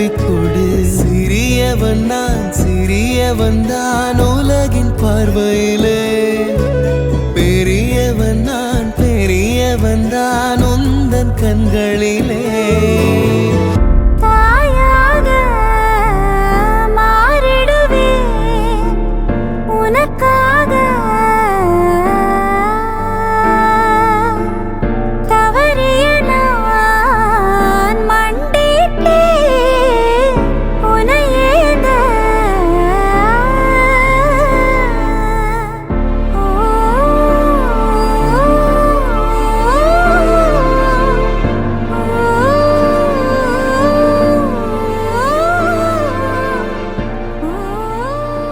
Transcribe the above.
தப்பிக்கொடு. சிறியவன் நான் சிறியவன் தான் உலகின் பார்வையிலே. பெரியவன் நான் பெரியவன் தான் உந்தன் கண்களிலே.